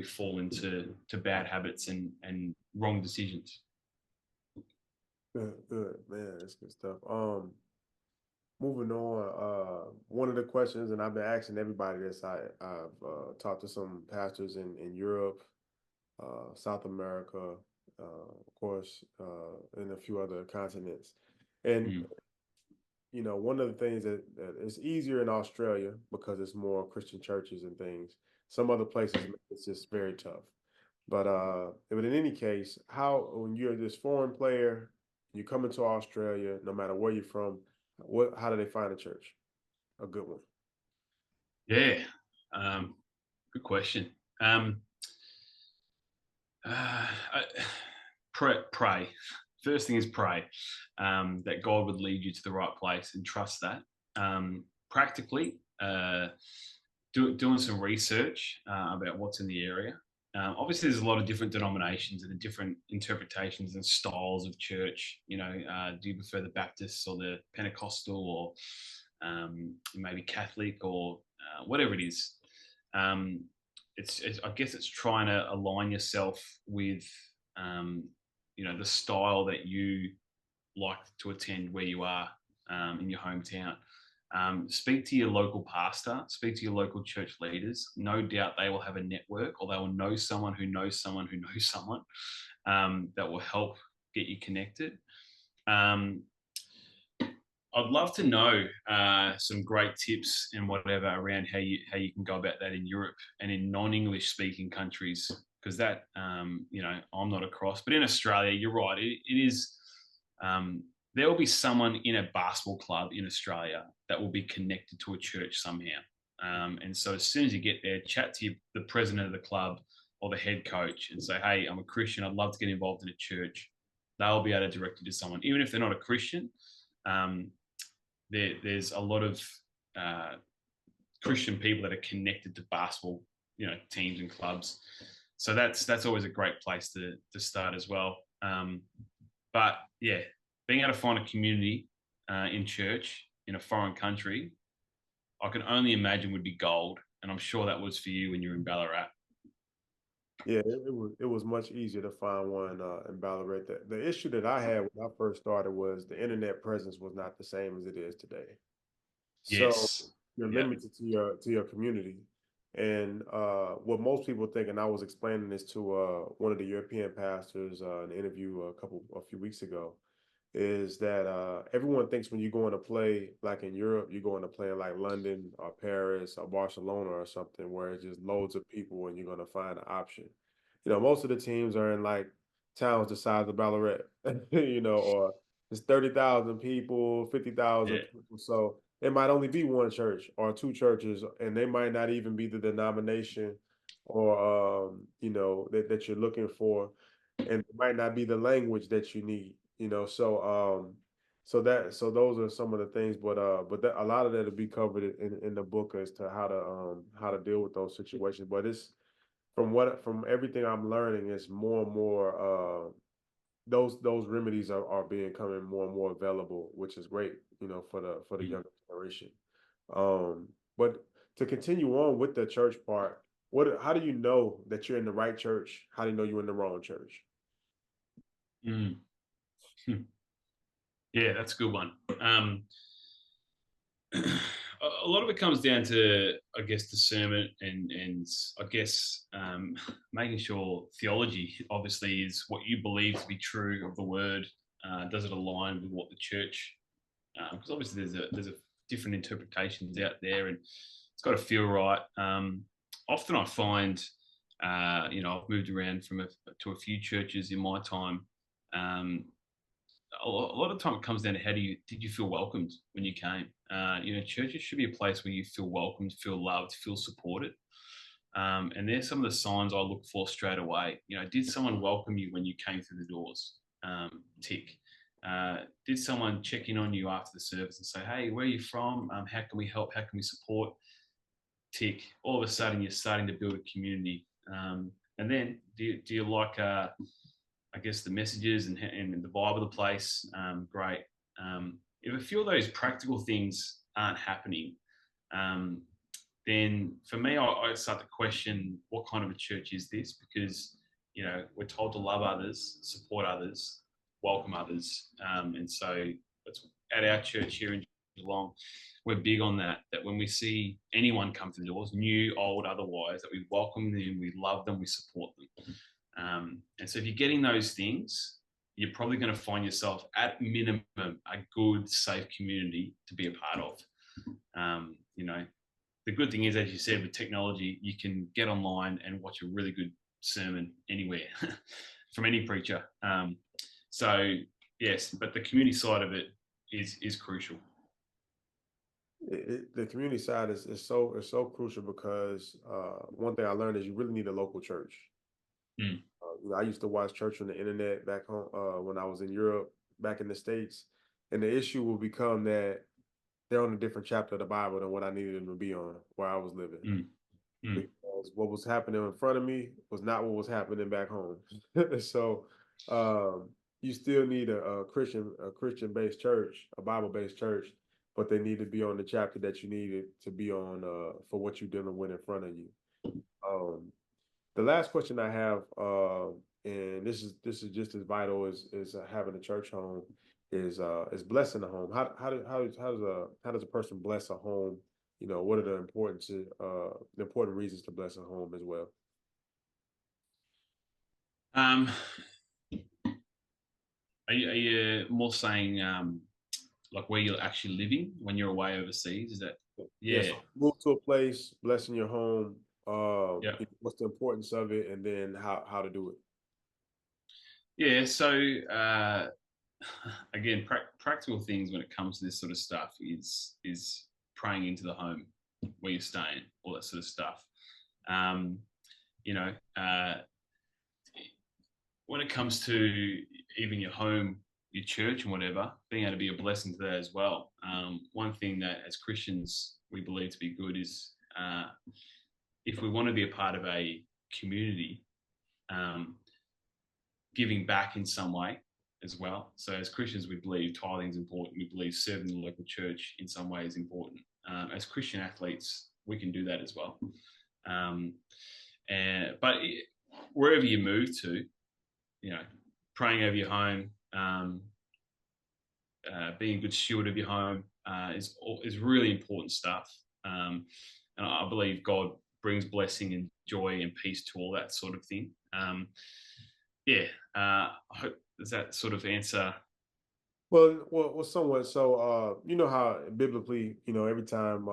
fall into bad habits and wrong decisions. Good, man. That's good stuff. Moving on, one of the questions, and I've been asking everybody this, I've talked to some pastors in Europe, South America, of course, and a few other continents. And, you know, one of the things that is easier in Australia because it's more Christian churches and things. Some other places, it's just very tough. But in any case, when you're this foreign player, you come into Australia, no matter where you're from, how do they find a church? A good one. Yeah. Good question. Pray. First thing is pray that God would lead you to the right place, and trust that. Practically, doing some research about what's in the area. Obviously, there's a lot of different denominations and different interpretations and styles of church. You know, do you prefer the Baptists or the Pentecostal, or maybe Catholic, or whatever it is? I guess it's trying to align yourself with, the style that you like to attend where you are in your hometown. Speak to your local pastor, speak to your local church leaders. No doubt they will have a network, or they will know someone who knows someone who knows someone that will help get you connected. I'd love to know some great tips and whatever around how you can go about that in Europe and in non-English speaking countries, because that I'm not across. But in Australia, you're right. It is. There will be someone in a basketball club in Australia that will be connected to a church somehow. And so as soon as you get there, chat to the president of the club or the head coach and say, hey, I'm a Christian. I'd love to get involved in a church. They'll be able to direct you to someone. Even if they're not a Christian, there's a lot of Christian people that are connected to basketball, teams and clubs. So that's always a great place to start as well. But yeah, being able to find a community in church in a foreign country, I can only imagine would be gold. And I'm sure that was for you when you were in Ballarat. Yeah, it was much easier to find one in Ballarat. The issue that I had when I first started was the internet presence was not the same as it is today. So Yes. you're Yeah. limited to your community. And what most people think, and I was explaining this to one of the European pastors in an interview a few weeks ago, is that everyone thinks when you go in to play like in Europe, you go in to play in like London or Paris or Barcelona or something where it's just loads of people and you're going to find an option. Most of the teams are in like towns the size of Ballarat, or it's 30,000 people, 50,000 Yeah. people. So it might only be one church or two churches, and they might not even be the denomination or that you're looking for, and it might not be the language that you need. So those are some of the things, but a lot of that will be covered in the book as to how to deal with those situations. But it's from everything I'm learning, it's more and more those remedies are becoming more and more available, which is great, for the Mm. younger generation. But to continue on with the church part, how do you know that you're in the right church? How do you know you're in the wrong church? Mm. Yeah, that's a good one. A lot of it comes down to, I guess, discernment and I guess making sure theology obviously is what you believe to be true of the word. Does it align with what the church? Because obviously there's a different interpretations out there, and it's got to feel right. Often I find, I've moved around to a few churches in my time. A lot of time it comes down to did you feel welcomed when you came? Churches should be a place where you feel welcomed, feel loved, feel supported. And there's some of the signs I look for straight away. Did someone welcome you when you came through the doors? Tick. Did someone check in on you after the service and say, hey, where are you from? How can we help? How can we support? Tick. All of a sudden, you're starting to build a community. And then do you like I guess the messages and the vibe of the place, great. If a few of those practical things aren't happening, then for me, I start to question what kind of a church is this? Because we're told to love others, support others, welcome others, and so that's at our church here in Geelong. We're big on that. That when we see anyone come through the doors, new, old, otherwise, that we welcome them, we love them, we support them. And so if you're getting those things, you're probably going to find yourself at minimum a good, safe community to be a part of. The good thing is, as you said, with technology, you can get online and watch a really good sermon anywhere from any preacher. So yes, but the community side of it is crucial. The community side is so crucial because one thing I learned is you really need a local church. Mm. I used to watch church on the internet back home when I was in Europe, back in the States, and the issue will become that they're on a different chapter of the Bible than what I needed them to be on where I was living. Mm. Mm. Because what was happening in front of me was not what was happening back home. So you still need a Christian based church, a Bible based church, but they need to be on the chapter that you needed to be on for what you're dealing with in front of you. The last question I have, and this is just as vital as having a church home, is blessing the home. How does a person bless a home? What are the important reasons to bless a home as well? Are you more saying like where you're actually living when you're away overseas? Is that So move to a place, blessing your home, Yeah. What's the importance of it, and then how to do it. Yeah. So again, practical things when it comes to this sort of stuff is praying into the home where you're staying, all that sort of stuff. Um, you know, when it comes to even your home, your church, and whatever, being able to be a blessing to that as well. One thing that as Christians we believe to be good is if we want to be a part of a community, um, giving back in some way as well. So as Christians, we believe tithing is important. We believe serving the local church in some way is important. As Christian athletes, we can do that as well. But wherever you move to, praying over your home, being a good steward of your home is really important stuff. And I believe God brings blessing and joy and peace to all that sort of thing. I hope, does that sort of answer? Well, somewhat. So, you know how biblically, every time,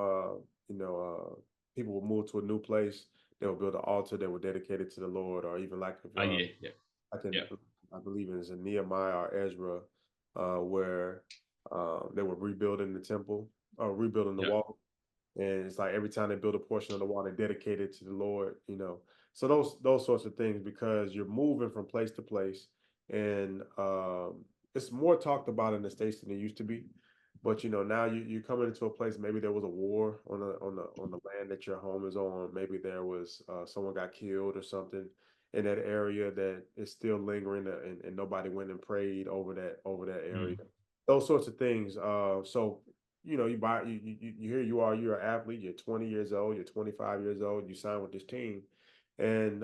people will move to a new place, they will build an altar that will dedicate it to the Lord, or even like if, Oh yeah, yeah, I can, yeah, I believe it's in Nehemiah or Ezra, where they were rebuilding the temple or rebuilding the yeah. wall. And it's like every time they build a portion of the wall, they dedicate it to the Lord. So those sorts of things, because you're moving from place to place, and it's more talked about in the States than it used to be. But now you're coming into a place. Maybe there was a war on the land that your home is on. Maybe there was someone got killed or something in that area that is still lingering, and nobody went and prayed over that area. Mm, Those sorts of things. So you buy you here you are, you're an athlete, you're 20 years old, you're 25 years old, you sign with this team, and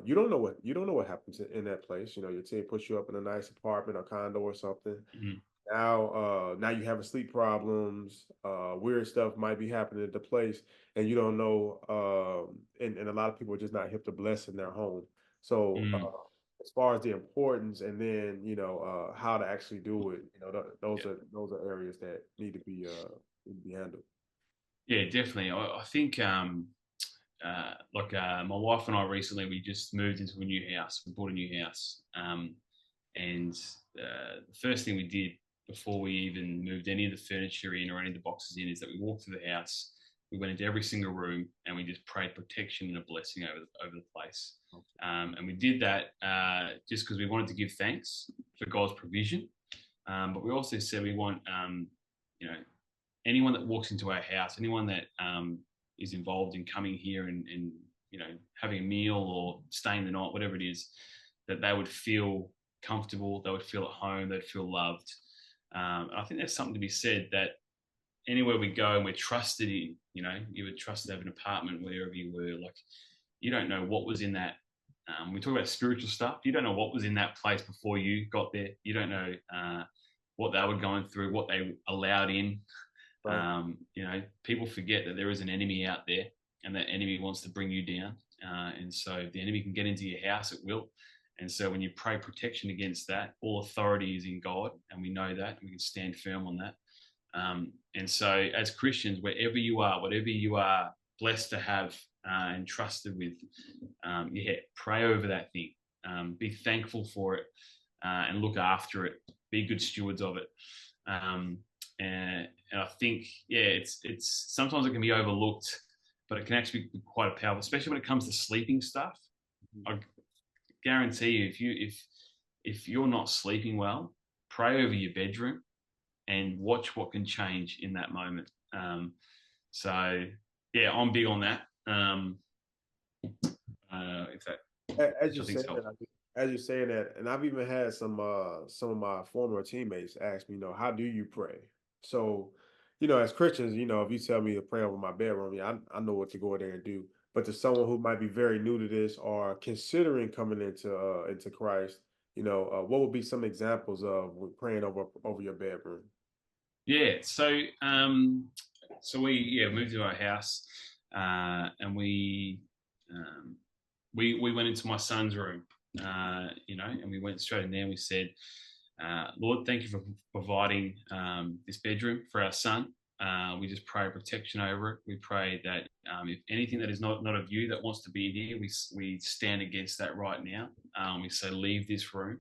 you don't know what happens in that place. Your team puts you up in a nice apartment or condo or something. mm, Now you having sleep problems, weird stuff might be happening at the place, and you don't know. And a lot of people are just not hip to blessing their home. So mm, as far as the importance, and then how to actually do it, those yeah, are areas that need to be handled. yeah, definitely. I think my wife and I recently we just moved into a new house. We bought a new house, and the first thing we did before we even moved any of the furniture in or any of the boxes in is that we walked through the house. We went into every single room and we just prayed protection and a blessing over the place. And we did that just because we wanted to give thanks for God's provision. But we also said we want, anyone that walks into our house, anyone that is involved in coming here and having a meal or staying the night, whatever it is, that they would feel comfortable, they would feel at home, they'd feel loved. And I think there's something to be said that anywhere we go and we're trusted in, you would trust to have an apartment wherever you were. Like, you don't know what was in that. We talk about spiritual stuff. You don't know what was in that place before you got there. You don't know what they were going through, what they allowed in. Right. People forget that there is an enemy out there, and that enemy wants to bring you down. And so if the enemy can get into your house, it will. And so when you pray protection against that, all authority is in God, and we know that, and we can stand firm on that. And so as Christians, wherever you are, whatever you are blessed to have and trusted with, pray over that thing. Be thankful for it and look after it. Be good stewards of it. And I think, it's sometimes it can be overlooked, but it can actually be quite powerful, especially when it comes to sleeping stuff. I guarantee you, if you're not sleeping well, pray over your bedroom and watch what can change in that moment. So yeah, I'm big on that. If that, As which you I think say is that, helpful. as you say that, and I've even had some of my former teammates ask me, how do you pray? So, as Christians, if you tell me to pray over my bedroom, I know what to go in there and do. But to someone who might be very new to this or considering coming into Christ, what would be some examples of praying over your bedroom? Yeah. So we moved to our house, and we went into my son's room, and we went straight in there and we said, Lord, thank you for providing this bedroom for our son. We just pray protection over it. We pray that if anything that is not of you that wants to be in here, we stand against that right now. We say, leave this room.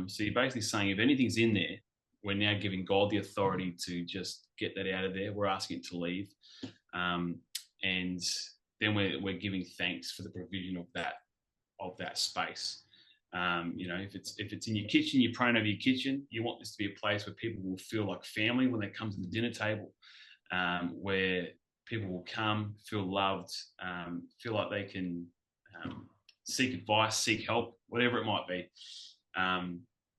So you're basically saying if anything's in there, we're now giving God the authority to just get that out of there. We're asking it to leave. And then we're giving thanks for the provision of that space. If it's in your kitchen, you're praying over your kitchen. You want this to be a place where people will feel like family when they come to the dinner table, where people will come, feel loved, feel like they can seek advice, seek help, whatever it might be.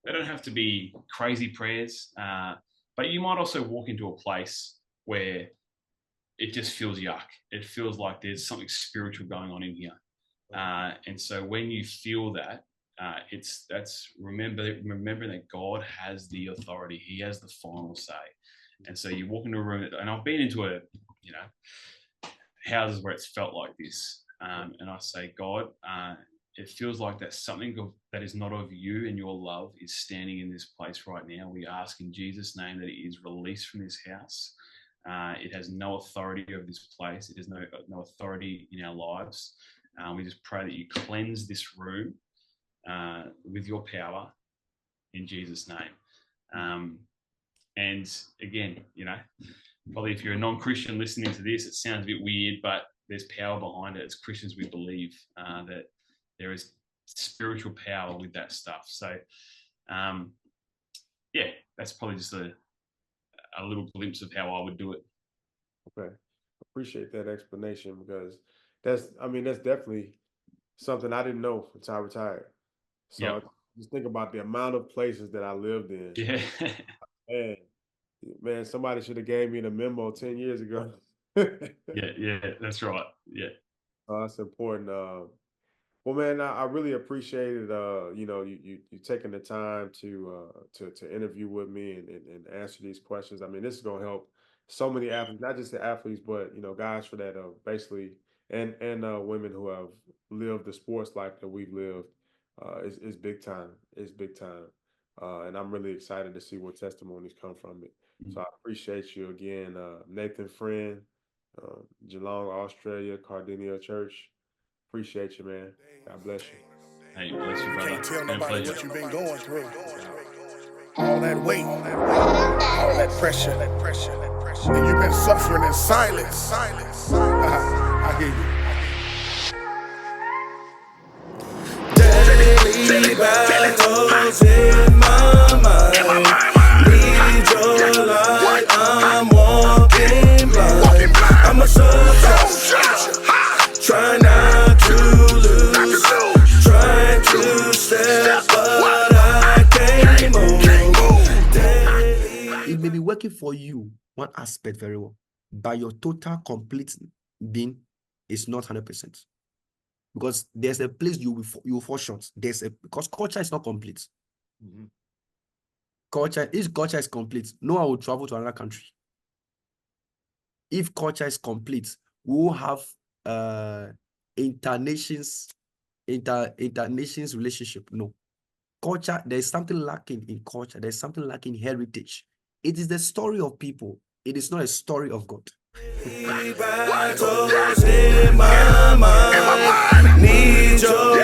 They don't have to be crazy prayers, but you might also walk into a place where it just feels yuck. It feels like there's something spiritual going on in here. And so when you feel that, remembering that God has the authority. He has the final say. And so you walk into a room, and I've been into houses where it's felt like this. And I say, God, it feels like that something that is not of you and your love is standing in this place right now. We ask in Jesus' name that it is released from this house. It has no authority over this place. It has no authority in our lives. We just pray that you cleanse this room with your power in Jesus' name. And again, probably if you're a non-Christian listening to this, it sounds a bit weird, but there's power behind it. As Christians, we believe that there is spiritual power with that stuff. So, that's probably just a little glimpse of how I would do it. Okay. Appreciate that explanation, because that's definitely something I didn't know until I retired. So just think about the amount of places that I lived in. Yeah. Man, somebody should have gave me the memo 10 years ago. Yeah, that's right. Yeah. That's important. Well, man, I really appreciated you taking the time to interview with me and answer these questions. I mean, this is gonna help so many athletes, not just the athletes, but guys for that basically and women who have lived the sports life that we've lived. It's big time. It's big time. And I'm really excited to see what testimonies come from it. So I appreciate you again, Nathan Freind, Geelong, Australia, Cardenio Church. Appreciate you, man. God bless you. Hey, bless you, brother. Can't tell Been a nobody pleasure. what you've been going through. All that weight, all that pressure, and you've been suffering in silence. I hear you. Daily battles in my mind. Need your light, I'm walking blind. I'm a soldier, try not to lose, try to step, but I can't move. It may be working for you, one aspect very well, but your total complete being is not 100%. Because there's a place you will fall short. Because culture is not complete. Mhm. If culture is complete, no one will travel to another country. If culture is complete, we will have inter-nations relationship. No. Culture, there's something lacking in culture. There's something lacking in heritage. It is the story of people. It is not a story of God. Battles in my mind. Need your